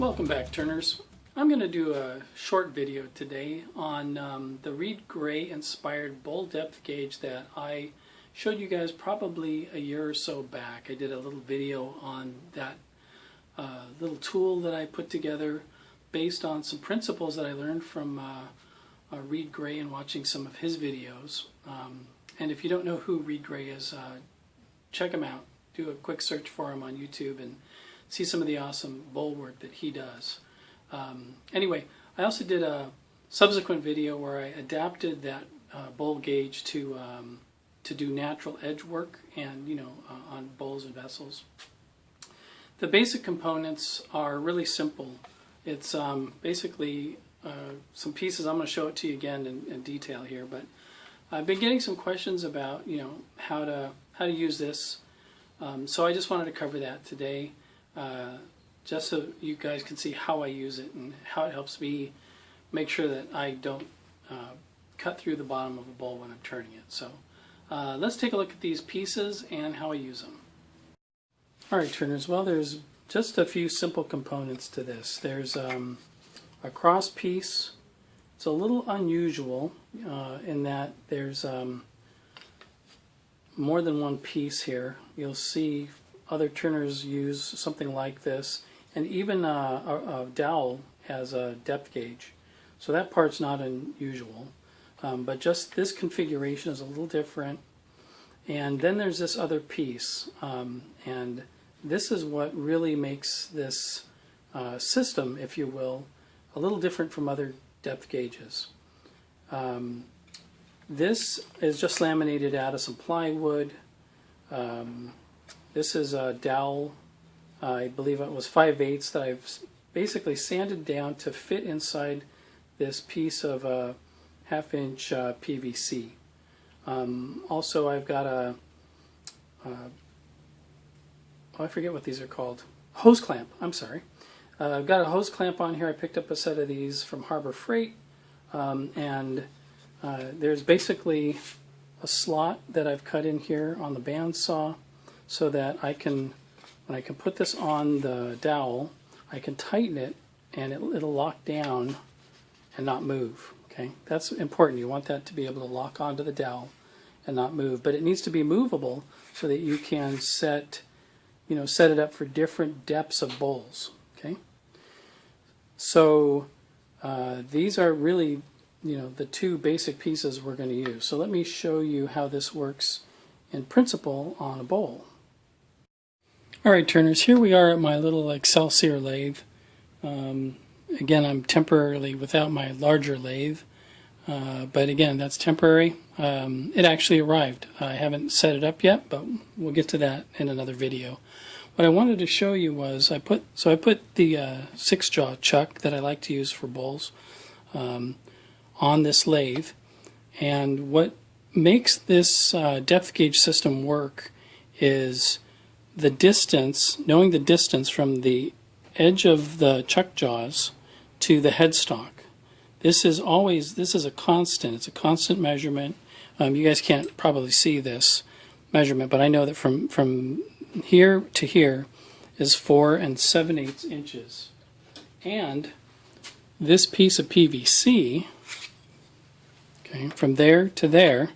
Welcome back, Turners. I'm going to do a short video today on the Reed Gray inspired bowl depth gauge that I showed you guys probably a year or so back. I did a little video on that little tool that I put together based on some principles that I learned from Reed Gray and watching some of his videos. And if you don't know who Reed Gray is, check him out. Do a quick search for him on YouTube and see some of the awesome bowl work that he does. Anyway, I also did a subsequent video where I adapted that bowl gauge to do natural edge work and on bowls and vessels. The basic components are really simple. It's basically some pieces. I'm going to show it to you again in detail here, but I've been getting some questions about how to use this. So I just wanted to cover that today, just so you guys can see how I use it and how it helps me make sure that I don't cut through the bottom of a bowl when I'm turning it. So let's take a look at these pieces and how I use them. Alright, Turners, well, there's just a few simple components to this. There's a cross piece. It's a little unusual in that there's more than one piece here. You'll see other turners use something like this, and even a dowel has a depth gauge. So that part's not unusual, but just this configuration is a little different. And then there's this other piece, and this is what really makes this system, if you will, a little different from other depth gauges. This is just laminated out of some plywood. This is a dowel. I believe it was 5/8 that I've basically sanded down to fit inside this piece of 1/2 inch PVC. Also, I've got I forget what these are called. Hose clamp, I'm sorry. I've got a hose clamp on here. I picked up a set of these from Harbor Freight, and there's basically a slot that I've cut in here on the bandsaw so that I can, when I can put this on the dowel, I can tighten it and it'll lock down and not move. Okay, that's important. You want that to be able to lock onto the dowel and not move, but it needs to be movable so that you can set it up for different depths of bowls. Okay, so these are really the two basic pieces we're going to use. So let me show you how this works in principle on a bowl. Alright, Turners, here we are at my little Excelsior lathe. Again, I'm temporarily without my larger lathe, but again, that's temporary. It actually arrived. I haven't set it up yet, but we'll get to that in another video. What I wanted to show you was I put the 6-jaw chuck that I like to use for bowls on this lathe, and what makes this depth gauge system work is the distance, knowing the distance from the edge of the chuck jaws to the headstock. This is a constant. It's a constant measurement. You guys can't probably see this measurement, but I know that from here to here is 4 7/8 inches, and this piece of PVC, okay, from there to there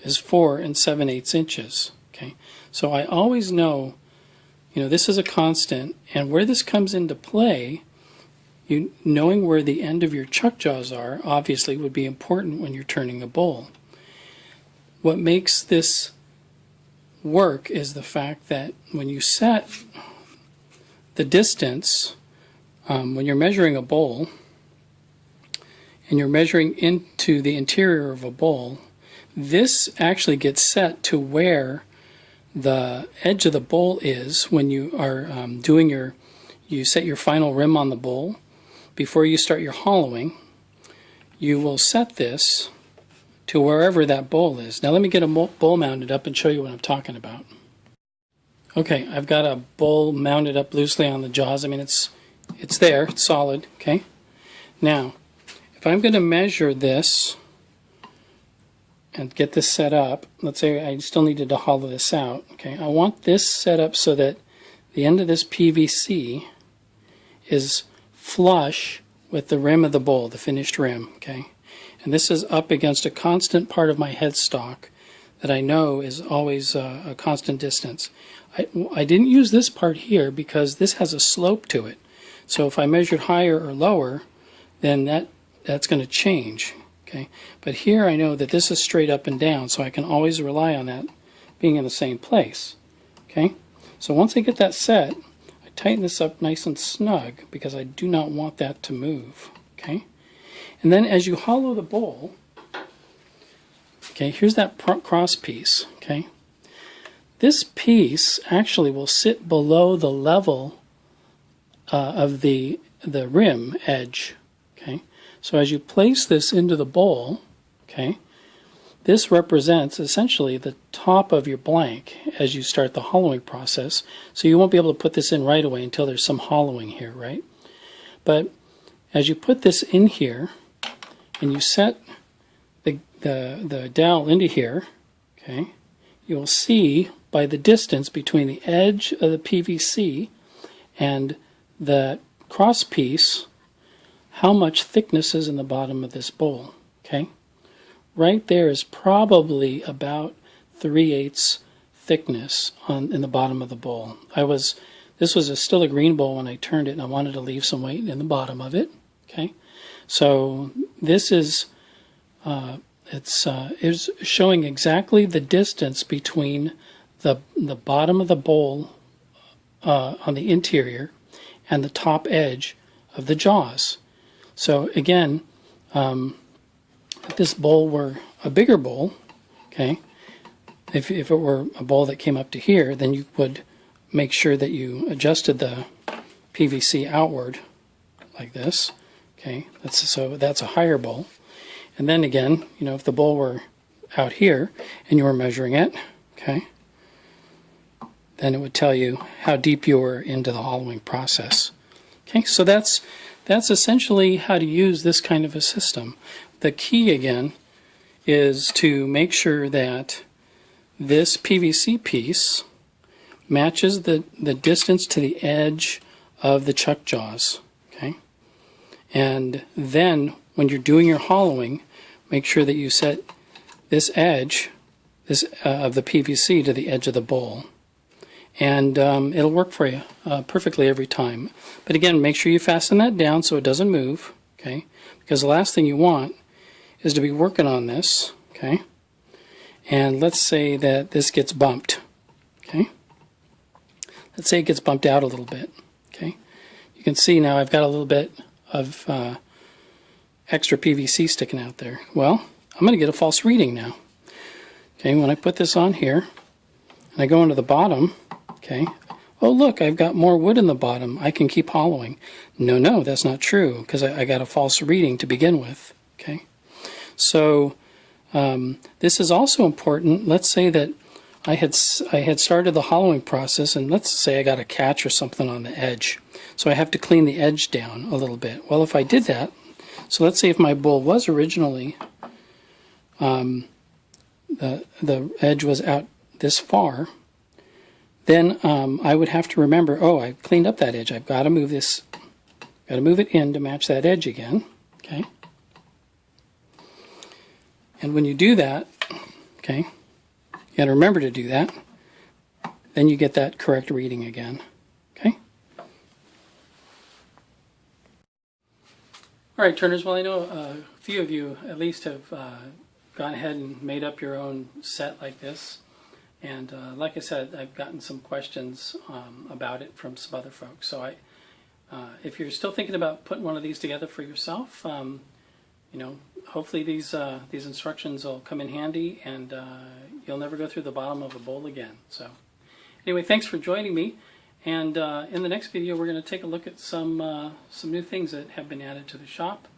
is 4 7/8 inches. Okay, so I always know, this is a constant, and where this comes into play, knowing where the end of your chuck jaws are, obviously would be important when you're turning a bowl. What makes this work is the fact that when you set the distance, when you're measuring a bowl, and you're measuring into the interior of a bowl, this actually gets set to where the edge of the bowl is when you are you set your final rim on the bowl. Before you start your hollowing, you will set this to wherever that bowl is. Now let me get a bowl mounted up and show you what I'm talking about. Okay, I've got a bowl mounted up loosely on the jaws. I mean, it's there, it's solid. Okay, now if I'm going to measure this and get this set up, let's say I still needed to hollow this out. Okay, I want this set up so that the end of this PVC is flush with the rim of the bowl, the finished rim, okay? And this is up against a constant part of my headstock that I know is always a constant distance. I didn't use this part here because this has a slope to it. So if I measured higher or lower, then that's going to change, okay? But here I know that this is straight up and down, so I can always rely on that being in the same place, okay? So once I get that set, I tighten this up nice and snug because I do not want that to move, okay? And then as you hollow the bowl, okay, here's that cross piece, okay? This piece actually will sit below the level of the rim edge, okay? So as you place this into the bowl, okay, this represents essentially the top of your blank as you start the hollowing process. So you won't be able to put this in right away until there's some hollowing here, right? But as you put this in here and you set the dowel into here, okay, you'll see by the distance between the edge of the PVC and the cross piece how much thickness is in the bottom of this bowl, okay? Right there is probably about 3/8 thickness in the bottom of the bowl. This was still a green bowl when I turned it, and I wanted to leave some weight in the bottom of it, okay? So this is is showing exactly the distance between the bottom of the bowl on the interior and the top edge of the jaws. So again, if this bowl were a bigger bowl, okay, if it were a bowl that came up to here, then you would make sure that you adjusted the PVC outward like this, okay, that's a higher bowl. And then again, you know, if the bowl were out here and you were measuring it, okay, then it would tell you how deep you were into the hollowing process. Okay, so that's essentially how to use this kind of a system. The key again is to make sure that this PVC piece matches the distance to the edge of the chuck jaws, okay? And then when you're doing your hollowing, make sure that you set this edge of the PVC to the edge of the bowl. And it'll work for you perfectly every time. But again, make sure you fasten that down so it doesn't move, okay? Because the last thing you want is to be working on this, okay? And let's say that this gets bumped, okay? Let's say it gets bumped out a little bit, okay? You can see now I've got a little bit of extra PVC sticking out there. Well, I'm going to get a false reading now. Okay, when I put this on here and I go into the bottom, okay, oh look, I've got more wood in the bottom. I can keep hollowing. No, that's not true because I got a false reading to begin with, okay? So this is also important. Let's say that I had started the hollowing process, and let's say I got a catch or something on the edge. So I have to clean the edge down a little bit. Well, if I did that, so let's say if my bowl was originally, the edge was out this far, then I would have to remember, oh, I cleaned up that edge. I've got to move this, got to move it in to match that edge again, okay? And when you do that, okay, you got to remember to do that, then you get that correct reading again, okay? All right, turners, well, I know a few of you at least have gone ahead and made up your own set like this. And like I said, I've gotten some questions about it from some other folks. So if you're still thinking about putting one of these together for yourself, you know, hopefully these instructions will come in handy, and you'll never go through the bottom of a bowl again. So anyway, thanks for joining me. And in the next video, we're going to take a look at some new things that have been added to the shop.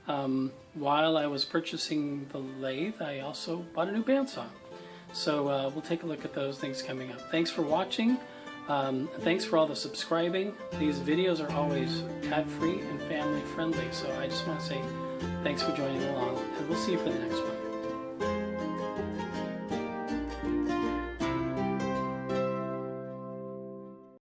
While I was purchasing the lathe, I also bought a new bandsaw. So we'll take a look at those things coming up. Thanks for watching. Thanks for all the subscribing. These videos are always ad-free and family-friendly. So I just want to say thanks for joining along, and we'll see you for the next one.